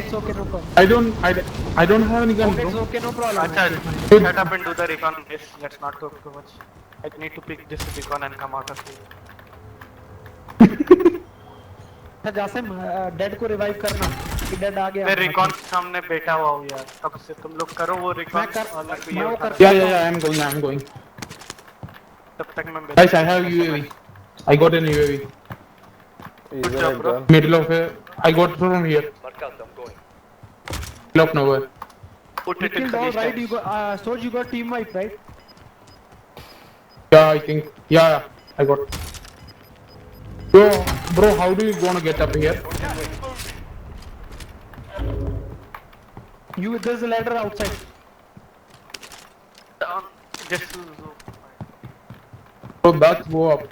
it's okay, no problem. I don't have any gun, Okay, it's bro. okay, no problem. Acha, Good. shut up and do the recon. Yes, let's not talk too much. I need to pick this recon and come out of here. अच्छा Jasim dead को revive करना कि dead आ गया मैं recon के सामने बैठा हुआ हूँ यार। तब से तुम लोग करो वो recon और मेरे को ये मैं वो उठाना। कर- Yeah, I'm going. तब तक मैं Guys, I have UAV. I got an UAV. Good job, bro. Middle of a, I got from here. Middle of nowhere. Put You it in killed all Khalees right, you tanks. got Soj, you got team wipe, right? Yeah, I think. Yeah, I got. Bro, how do you gonna get up here? There's a ladder outside. Down. Just So that's go up.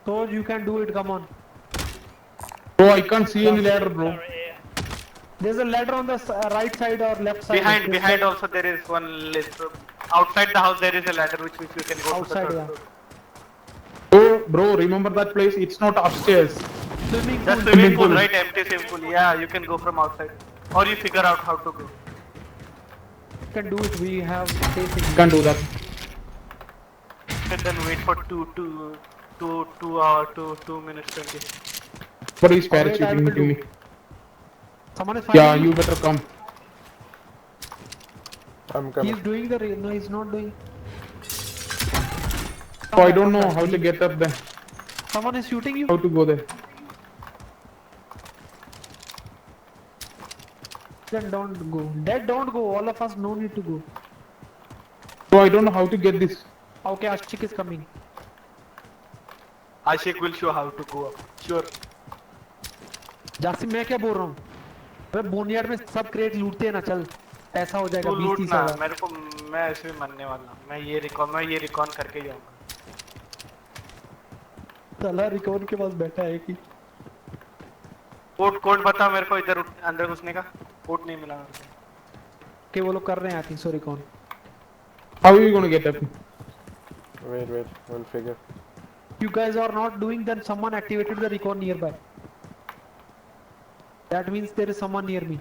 Soj, you can do it, come on. Bro, I can't see any ladder, bro. There's a ladder on the right side or left side. behind also there is one list. Outside the house there is a ladder which you can go Outside, to the yeah. third Oh, bro, remember that place? It's not upstairs. Swimming The pool. swimming pool, pool. right? Empty swimming pool. Yeah, you can go from outside. Or you figure out how to go. You can do it, we have faith in you. Can't do that. And then wait for 2 minutes 20. But he's Wait, I parachuting will to me. do. Someone is fighting Yeah, you better come. I'm coming. He's doing the no, he's not doing. So I don't know how to get up there. Someone is shooting you. How to go there. Then don't go. Dead, don't go. All of us no need to go. So I don't know how to get this. Okay, Ashik is coming. Ashik will show how to go up. Sure. Jasim मैं क्या बोल रहा हूँ? अरे बोनियार में सब crate लूटते हैं ना चल ऐसा हो जाएगा तू 20-30 लूटना हजार मेरे को मैं ऐसे भी मरने वाला हूँ मैं ये रिकॉन करके जाऊंगा चला रिकॉर्ड के पास बैठा है कि कोड बता मेरे को इधर अंदर घुसने का कोड नहीं मिला मेरे को वो लोग कर रहे हैं I think so recon How are you gonna get up? Wait, we'll figure. You guys are not doing, then someone activated the recon nearby. That means there is someone near me.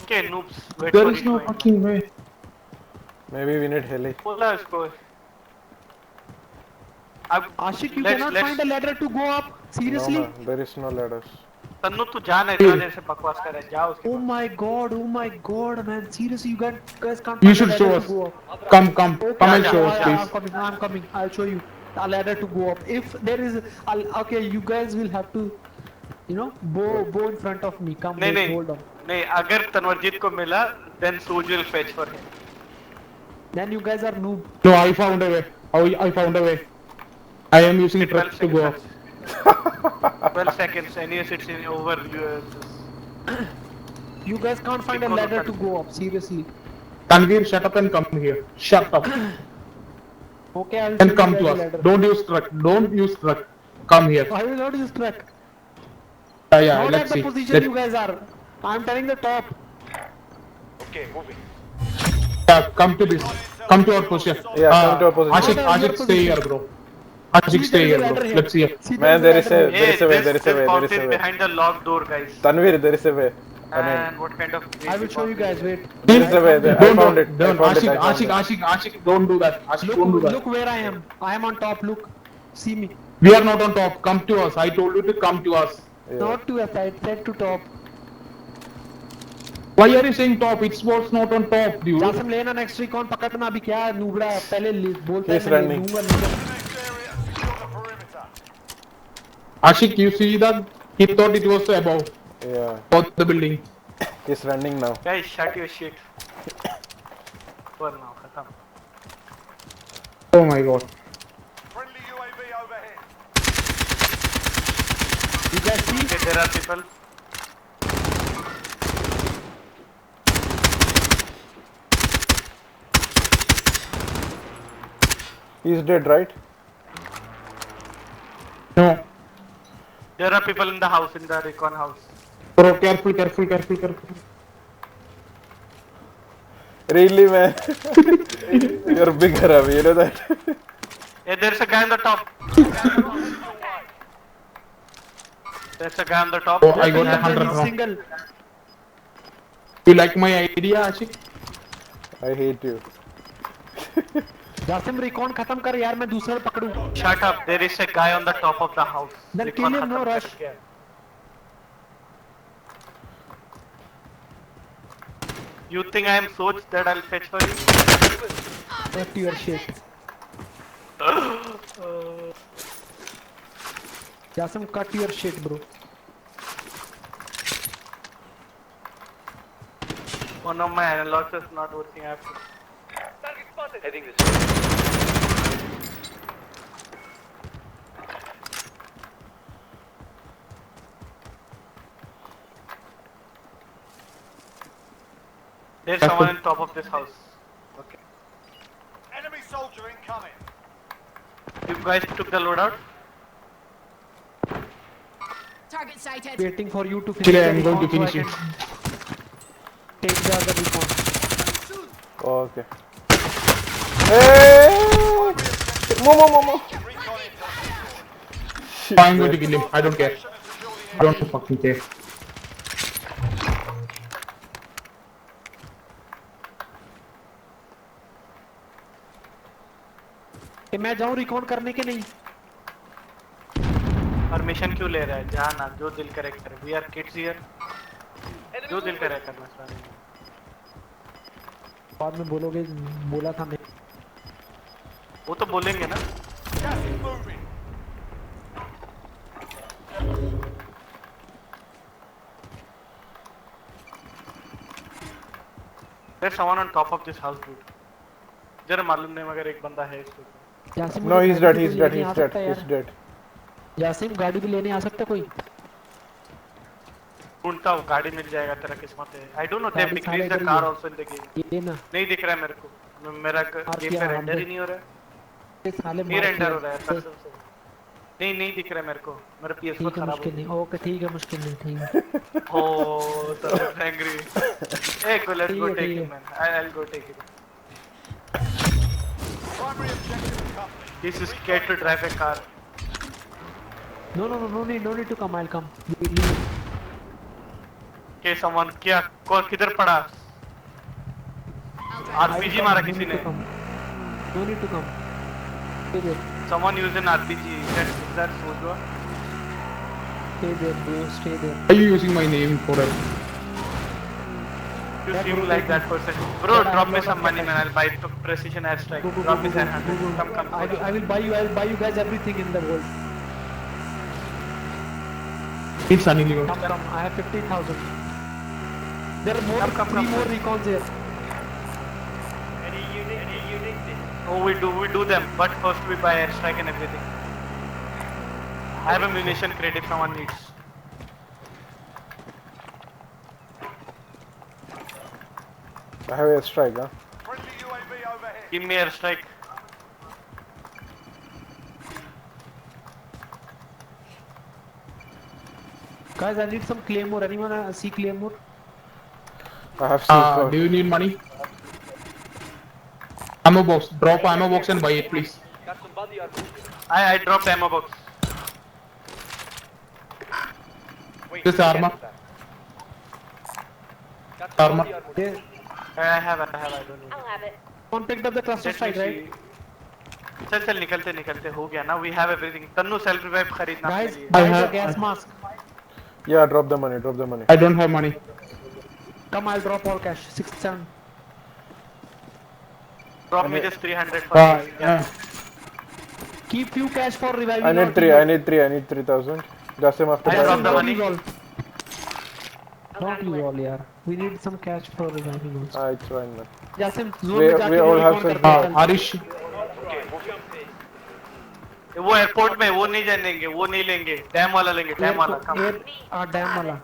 Okay, noobs. Wait There for is it no going. fucking way. Maybe we need heli. बोला उसको अब Ashik, you let's- cannot let's- find a ladder to go up. Seriously? No, man, there is no ladders. Tannu तू जा ना इतना देर से बकवास कर रहा है जा उसके Oh my god, man. Seriously, you guys can't You find should a show ladder us. to go up. Come, Okay, come and yeah, show yeah, us, I'm please. coming. I'll show you a ladder to go up. If there is, okay, you guys will have to, bow in front of me. Come, नहीं wait, नहीं hold on. नहीं अगर तनवरजीत को मिला then Soj will fetch for him Then you guys are noob. No, I found a way. I found a way. I am using 12 trucks to go up. seconds 12 seconds anyways it's in over You guys can't find a Because of ladder that. to go up. Seriously. Tanvir, shut up and come here. Shut up Okay, I'll and show come you to guys us. a ladder. Don't use truck. Don't use truck. Come here. I will not use track. Yeah, Not let's at the see. position you guys are. I'm telling the top. Yeah, come to this. Come to our position. Yeah, come to our position. Ashik, What are your Ashik, stay position? here, bro. Ashik, See, stay there is here, a bro. ladder here. Let's see it. See, Man, there is a ladder. there is a way, there is a way, there is a way. behind the locked door guys Tanvir, there is a way. I mean, and what kind of I will show you guys. Wait. there is a way. There. I Don't, found it. I don't, found it. Ashik, I found Ashik, it. Ashik, Ashik, don't do that. Ashik, don't do Look, that. look where I am. I am on top. Look. See me. We are not on top. Come to us. I told you to come to us. Yeah. Not to a side. Set to top. Why are you saying top? It was not on top, dude. Jasim लेना next recon पकड़ना अभी क्या नूबड़ा पहले बोलता He's है मैं running. लूंगा Ashik, you see that? He thought it was above Yeah. on the building. He's running now. guys shut your shit over now खत्म Oh my god. You guys see? okay there are people He's dead, right? No. there are people in the house in the recon house Bro, careful, careful, careful, careful. Really, man? You're bigger, Ravi. You know that? hey there's a guy on the top There's a guy on the top. Oh, I got the Yeah, 100 he's round. single. You like my idea, Ashik? I hate you. Jasim रिकॉन खत्म कर यार मैं दूसरा पकड़ूं. Shut up. There is a guy on the top of the house. Then Recon kill him, खत्म no कर rush. गया. You think I am Soch that I'll fetch for you? Cut your shit. Jasim cut your shit bro. One of my analogs is not working. I have to. Heading this way. There's someone on top of this house. Okay. Enemy soldier incoming. You guys took the loadout? Target sighted. Waiting for you to finish. Actually, the I'm going to recon finish so I it. can take the other recon. Okay. Hey! Mo. Recon incoming. I'm going to kill him. I don't care. I don't fucking care. मैं जाऊं recon करने के नहीं. Permission क्यों ले रहा है? जा ना, जो दिल करे करे. We are kids here. जो दिल करे करना चाहिए. बाद में बोलोगे बोला था मैं. वो तो बोलेंगे ना. Gas is moving. There's someone on top of this house, dude. जरा मालूम नहीं मगर एक बंदा है इसको. जासिम No, मुझे he's गाड़ी dead. भी He's dead. लेने आ He's dead. सकता है He's यार. dead. जासिम गाड़ी भी लेने आ सकता है कोई. ढूंढता हूँ, गाड़ी मिल जाएगा, तेरा किस्मत है. I don't know. They've गाड़ी decreased the साले car इधर also in the game. ये ना नहीं दिख रहा है मेरे को. मेरा गेम क्या पे नाम रेंडर है? ही नहीं हो रहा है. ये साले नहीं मार रेंडर हो के- रहा है कसम से. नहीं दिख रहा है मेरे को. मेरा PS4 ठीक है खराब हो मुश्किल नहीं. गया. ओके ठीक है मुश्किल नहीं. ठीक है. Oh, so angry. Hey, go, let's go ठीक है, take ठीक him, है. man. I'll go take him. Primary objective accomplished. He's scared to drive a car. No need to come. I'll come. Leave. Okay, someone क्या कौन किधर पड़ा? RPG मारा किसी ने. No need to come. Stay there. Someone used an RPG. That's Sojo. Stay there, bro. Stay there. Why are you using my name for it? You That seem will like take that me. person. Bro, But I drop have me lot some of money, man. cash. I'll buy the precision airstrike. Go. Drop me 700. Come. I will buy you. I'll buy you guys everything in the world. It's Sunny Leon. Come. I have 50,000. There are more. Come. Three more recons here. Oh, we do them. But first we buy airstrike and everything. I have a munition crate if someone needs. I have a strike, huh? Friendly UAV overhead. Give me airstrike. Guys, I need some claymore. Anyone see claymore? I have C4. Do you need money? Ammo box. Drop ammo box and buy it, please. I dropped ammo box. This armor. Armor. There. I have. I don't need. I'll have it. One picked up the cluster Let me strike, right? see. चल निकलते हो गया ना. We have everything. Tannu self revive खरीदना Guys, अपने लिए. buy the have- gas mask. Yeah, drop the money. Drop the money. I don't have money. Come, I'll drop all cash. 67. Drop me just 300 for Uh, this. Yeah. Keep few cash for reviving. I our need 3. team. I need 3,000. Jasim after I that. dropped the Don't money. use all. Don't use all, yaar. We need some cash for reviving us. Ah, it's fine, man. Jasim, zone We- में जाके we all वो have recon some- करके चल. Harish. वो airport में वो नहीं जानेंगे. वो नहीं लेंगे. डैम वाला लेंगे. डैम वाला. Come. डैम वाला.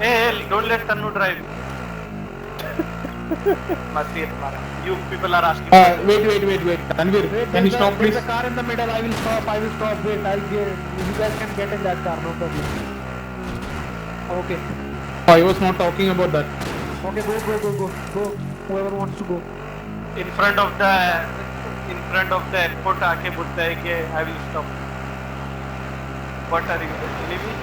Hey, don't let Tannu drive. मस्ती है तुम्हारा. You people are asking. Wait. Tanvir, can you stop, please? There's a car in the middle. I will stop. Wait, I'll get. You guys can get in that car, no problem. Okay. I was not talking about that. Okay, go. Whoever wants to go. In front of the airport आके बोलता है कि I will stop. What are you? Enemy?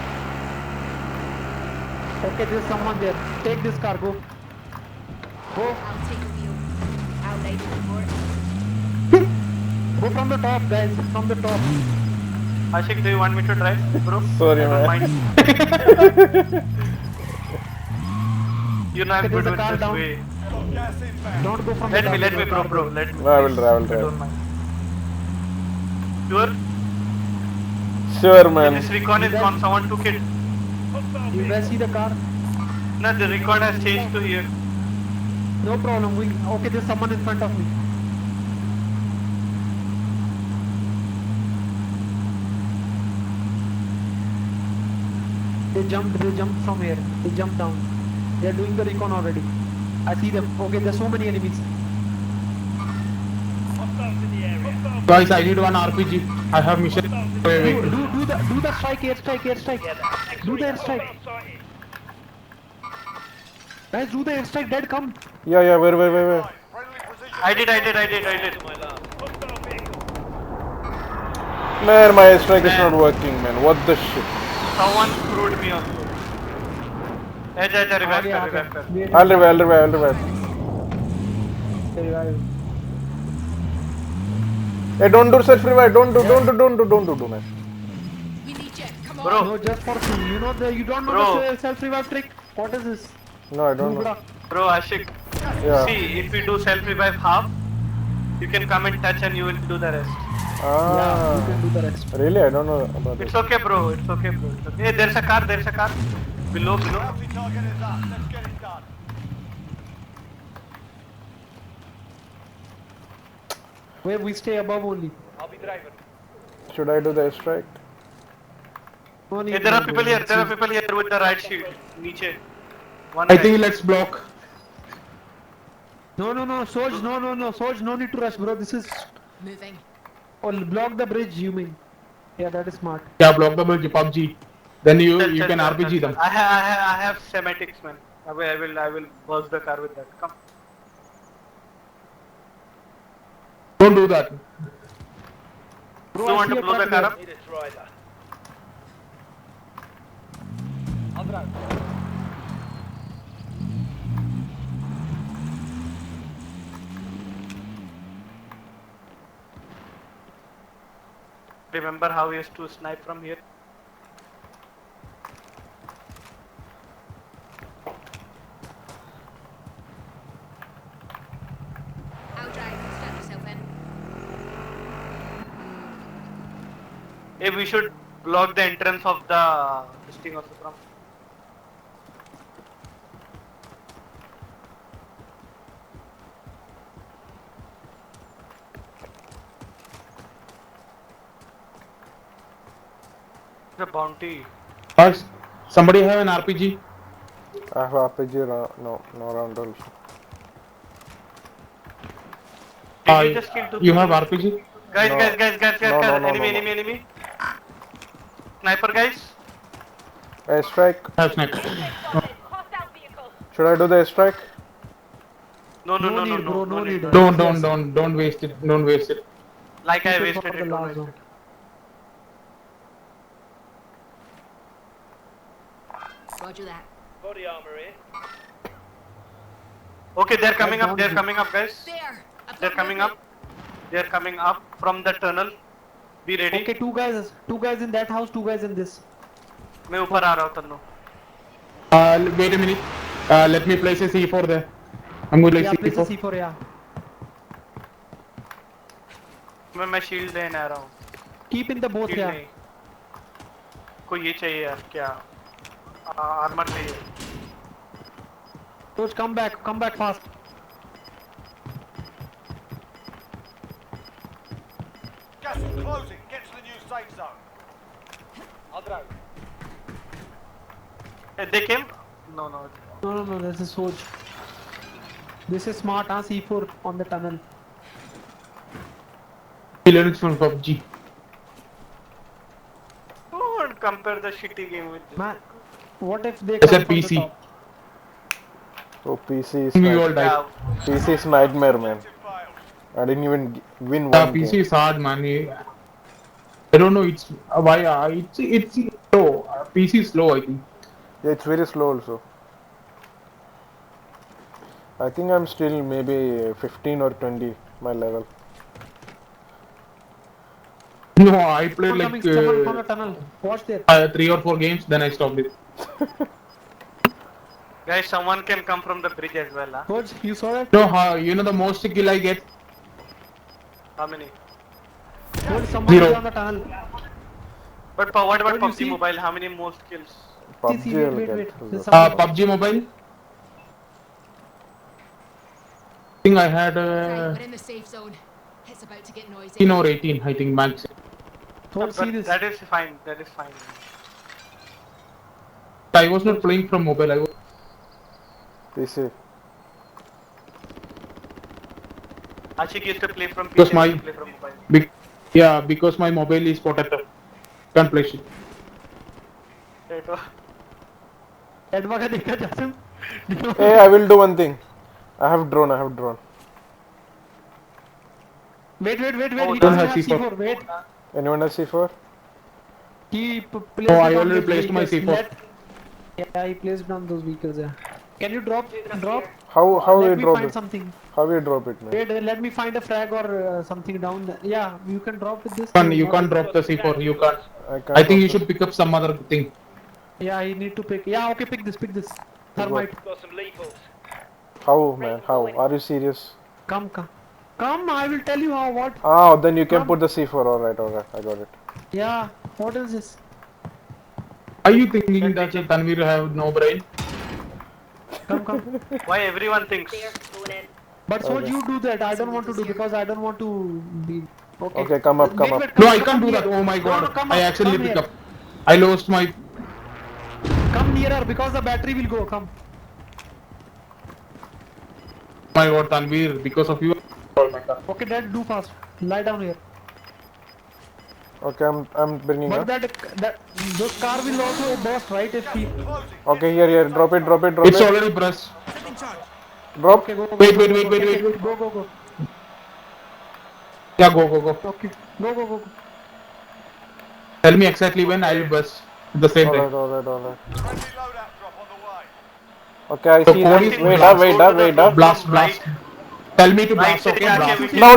Okay, there's someone there. Take this car, go. Go. I'll take the wheel. I'll lay the report. Go from the top, guys. From the top. Ashik, do you want me to drive, bro? Sorry, I don't man. mind. You know I'm Okay, good there's a with car this down. way. Got gas inbound. Don't go from the Let top. me, there's a bro, car bro. down. Let me. I will drive, I will I drive. don't mind. Sure? Sure, man. This recon is gone. Someone took it. You guys see the car? No, the recon has changed to here. No problem. Okay, there's someone in front of me. They jumped from here. They jumped down. They're doing the recon already. I see them. Okay, there's so many enemies. Guys, I need one RPG. I have mission. Wait. Do the strike, airstrike. Do the airstrike. Guys, do the airstrike. Dead, come. Yeah, where? Friendly precision. I did. Man, my strike is not working, man. What the shit? Someone screwed me also. Revive आगे, आगे. कर. Wait, I'll revive. revive. Hey, don't do self revive. Don't do, man. We need you. Come on. Bro, No, just for fun. You know you don't know Bro. the self-revive trick. What is this? No, I don't know. bro, Ashik. Yeah. See, if we do self-revive half, you can come and touch and you will do the rest. Yeah, you can do the rest. Really? I don't know about It's it. okay, bro. It's okay. Hey, there's a car. Below. Bounty target is up. Let's get it done. Where we stay above only. Should I do the strike? No need Hey, there are to people go. here. With the right shield. Niche. One I guy. think let's block. No, Soj, no, Soj, no need to rush, bro. This is... Moving. Oh, block the bridge, you mean? Yeah, that is smart. Yeah, block the bridge, PUBG. Then you Chal, can chal, RPG chal, them. chal. I have semantics, man. I will burst the car with that. Come. Don't do that. Bro, You I want see to a blow the car car there. up? Remember how we used to snipe from here? I'll drive. Strap yourself in. Hey, we should block the entrance of the this thing also from. The bounty. Guys, somebody have an RPG? I have RPG. No round also. Did you just kill two You have people? RPG? Guys, No. guys, No. enemy. Sniper guys. A strike. Have snake. Should I do the strike? No, need, bro, no need. Don't waste it. Don't waste it. Like I Keep it wasted for it. the don't last waste one. it. Roger that. Okay, they're coming up. down They're you. coming up, guys. There. I've They're got coming movement. up. They're coming up from the tunnel. Be ready. Okay, two guys in that house, two guys in this. मैं ऊपर आ रहा हूँ Tannu. Wait a minute. Let me place a C4 there. I'm going to Yeah, place place a C4. C4, yeah. मैं shield लेने आ रहा हूँ. Keep in the both, Shield yeah. नहीं. कोई ये चाहिए यार क्या? Armor चाहिए. Coach, come back fast. Gas is closing. Get to the new safe zone. They came? No. No, this is Soj. This is smart, huh? C4 on the tunnel. Learns from PUBG. Don't compare the shitty game with this. Man, what if they It's come a from the PC. top? Oh, PC is We all nightmare. died. Yeah. PC is nightmare, man. Objective failed. I didn't even win Yeah, one PC game. is hard, man. I don't know. It's why it's slow. PC is slow. I think. Yeah, it's very slow also. I think I'm still maybe 15 or 20 my level. No, I played Someone like coming, someone from the tunnel. Watch there. 3 or 4 games. Then I stopped it. Guys, someone can come from the bridge as well, huh? Coach, you saw that? No, you know the most kill I get. How many? Coach, someone 0. is on the tunnel. But what about What do you PUBG see? Mobile? How many most kills? PUBG See, will wait. get. There's someone. PUBG Mobile. I think I had Right, we're in the safe zone. It's about to get noisy. 18 or 18. I think max. Coach, see But this. that is fine. That is fine. I was not playing from mobile. I was. PC. Ashik used to play from PC. Because I my used to play from mobile. yeah, because my mobile is protected. Can't play shit. Right, oh. Edwa का देखा Jasim? Hey, I will do one thing. I have drone. Wait. Oh, He don't doesn't have have C4. C4. Wait. Anyone has C4? He placed Oh, I it on already those placed my vehicles. C4. Yeah, he placed it on those vehicles. Yeah. Can you drop? How Let you me drop find it? something. How you drop it, man? Wait, let me find a frag or something down there. Yeah, you can drop with this. You can't drop the C4. You can't. can't I think you drop should pick up some other thing. Yeah, you need to pick. Yeah, okay, pick this. Thermite. it. How, man? How? Are you serious? Come. I will tell you how. What? Ah, then you can Come. put the C4. Alright. I got it. Yeah. What is this? Are you thinking that Tanvir have no brain? Come. Why everyone thinks? But so Okay. you do that. I don't want to do because I don't want to be. Okay. Okay, come up. Wait, No, I can't do that. here. Oh my god. No, come I up, actually come pick here. up. I lost my. Come nearer because the battery will go. Come. My god, Tanvir, because of you. Oh my god. Okay, Dad, do fast. Lie down here. Okay, I'm bringing But up. that those car will also burst, right? If we. Okay, here. Drop it. It's already pressed. Drop. Okay, go. Wait. Go. Yeah, go. Okay, go. Tell me exactly when I will bust. At the same time. Alright. Friendly loadout drop on the way. Okay, I So see code that. is Wait up. Blast. Tell me to Right, blast, okay? yeah, Blast. okay, No.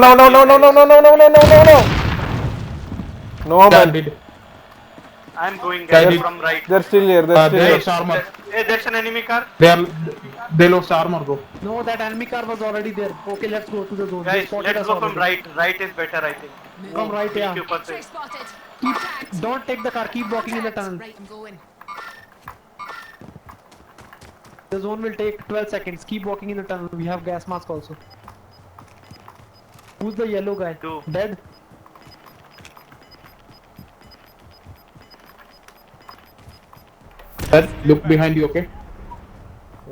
No, Yeah, man. did. I'm going Yeah, guys did- from right. They're still here. There's armor. Hey, there's an enemy car. They lost armor, bro. No, that enemy car was already there. Okay, let's go to the zone. They Guys, spotted let's us go from already. right. Right is better, I think. From right, yeah. 52%. X-ray spotted. Keep, Tagged. don't take the car. Keep walking in the tunnel. Right, I'm going. The zone will take 12 seconds. Keep walking in the tunnel. We have gas mask also. Who's the yellow guy? Two. Dead? Dad, look behind you, okay?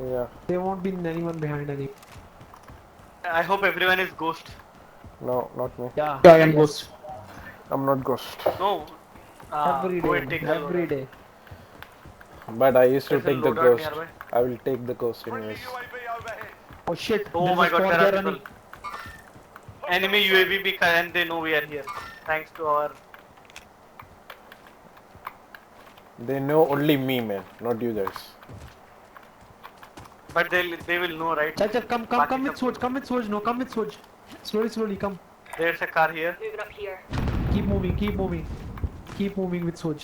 Yeah. There won't be anyone behind any. I hope everyone is ghost. No, not me. Yeah. Yeah, I am ghost. I'm not ghost. No. Every Go and take day. the Every loadout. day. But I used to There's a take the loadout ghost. nearby. I will take the ghost Friendly anyways. UAV overhead. Oh shit. Oh There's my a god, squad there there are running. people. Enemy UAV be and they know we are here. Thanks to our. They know only me, man, not you guys. But they will know, right? Chal, come with Sword. Come with Sword. No, come with Sword. Slowly, come. There's a car here. Moving up here. Keep moving. Keep moving with Sword.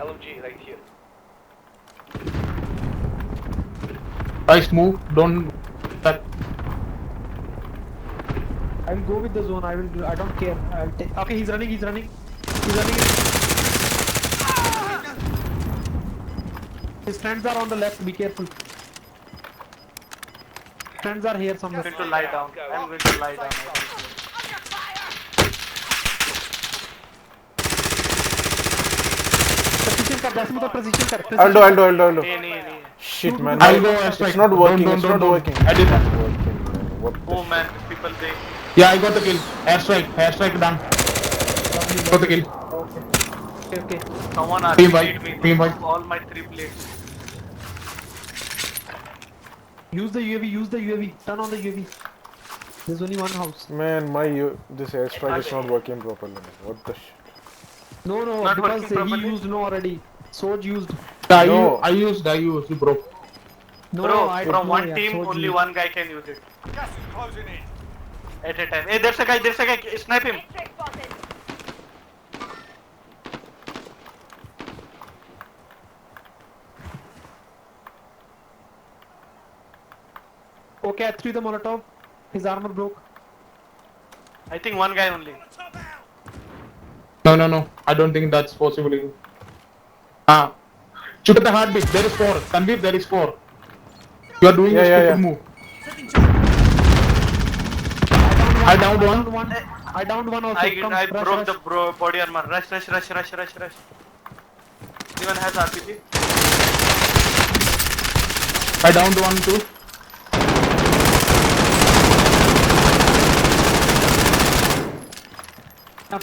LMG right here. Guys, move. Don't. That. I will go with the zone. I don't care. I'll take. Okay, he's running. His friends are on the left. Be careful. Friends are here I'm somewhere. going to lie down. I'm going to lie down. Precision कर. जैसे मतलब precision कर. I'll do. Nee, nee. Shit, man. I'll go airstrike. It's not working. Don't. It's not working. I did that. It's not working, man. What the Oh man, these people they. Yeah, I got the kill. Airstrike done. Got the kill. Okay. Someone Team RPG'd wipe, me. team wipe. All my 3 plates. Use the UAV. Turn on the UAV. There's only one house. Man, this airstrike is not working properly. What the shit? No, Not because working he properly? used no already. Soj used. No. I used, bro. No, Bro, I from don't know, one yeah, team, Soj only used. one guy can use it Gas is closing in. at a time. Hey, there's a guy, snipe him. Okay, I threw the Molotov. His armor broke. I think one guy only. No. I don't think that's possible. Shoot at the heartbeat. There is 4. Tanveer, there is 4. You are doing a stupid move. I downed one. I downed one also. Come, I rush, broke rush. the body armor. Rush. Anyone has RPG? I downed one too.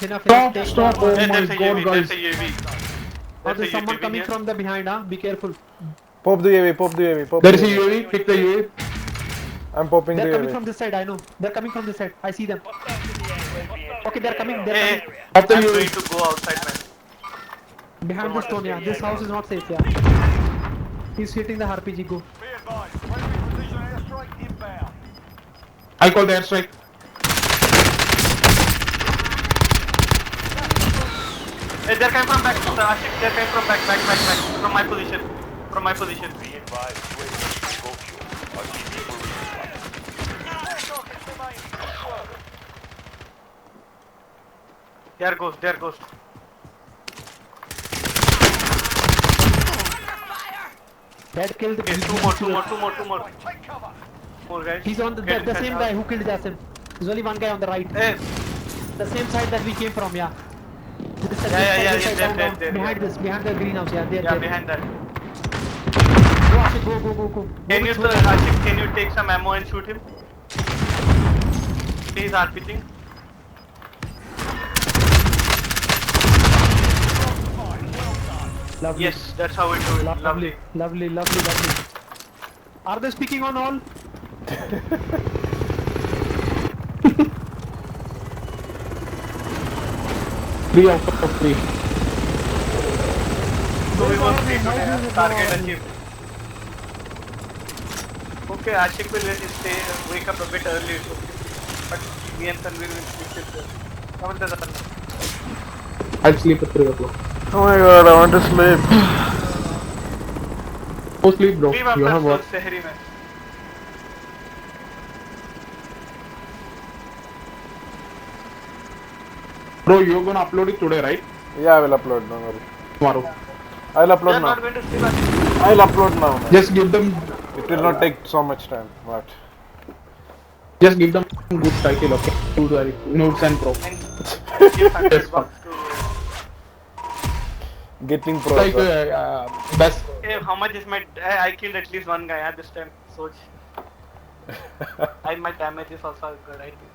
Enough. Stop. Oh Hey, my there's a god, UAV, guys. there's a UAV. Oh, There's there's a someone UAV coming here. from the behind, huh? Be careful. Pop the UAV, pop the UAV, pop There the is a UAV. UAV. Pick the UAV. I'm popping the They're coming UAV. from this side, I know. They're coming from this side. I see them. Okay, they're coming. They're Hey, coming. Up the I'm UAV. going to go outside, man. Behind the stone, yeah. This house is not safe, yeah. He's hitting the RPG. Go. Be advised, friendly precision airstrike inbound. I call the airstrike. Hey, they're coming from back. Ashik, they're coming from back. From my position. Be advised, UAV fuel. RPG will resupply. Air targets remain. Good work. There goes. That killed the Okay, two more. Take cover. More guys. He's on the Get inside same house. guy who killed Jassim. There's only one guy on the right. Hey, The same side that we came from, yeah. This side, Yeah, this side, down, there, down. there, Behind yeah. this, behind the greenhouse, yeah. There, yeah, there. behind that. Go, Ashik, go. Can you, Ashik, can you take some ammo and shoot him? He's RPGing. Lovely. Yes, that's how we do it. Lovely. Lovely. Are they speaking on all? 3 out of 3. So we want to target achieved. Okay, Ashik will stay, wake up a bit early, so, but me and Tanvir will sleep till come on, Tanvir. I'll sleep at 3 o'clock. Oh my god, I want to sleep. Go sleep, bro. Leave You have after work. Sehri, man. Bro, you're gonna upload it today, right? Yeah, I will upload, don't worry. Tomorrow. I'll They are upload not now. going to sleep, Ashik. I'll upload now, man. Just give them It will not take so much time, but... Just give them good title, okay? Notes and pro. And give $100 to... Getting pro. Like best. Hey, how much is my... I killed at least one guy this time, Soj. My damage is also good, I think.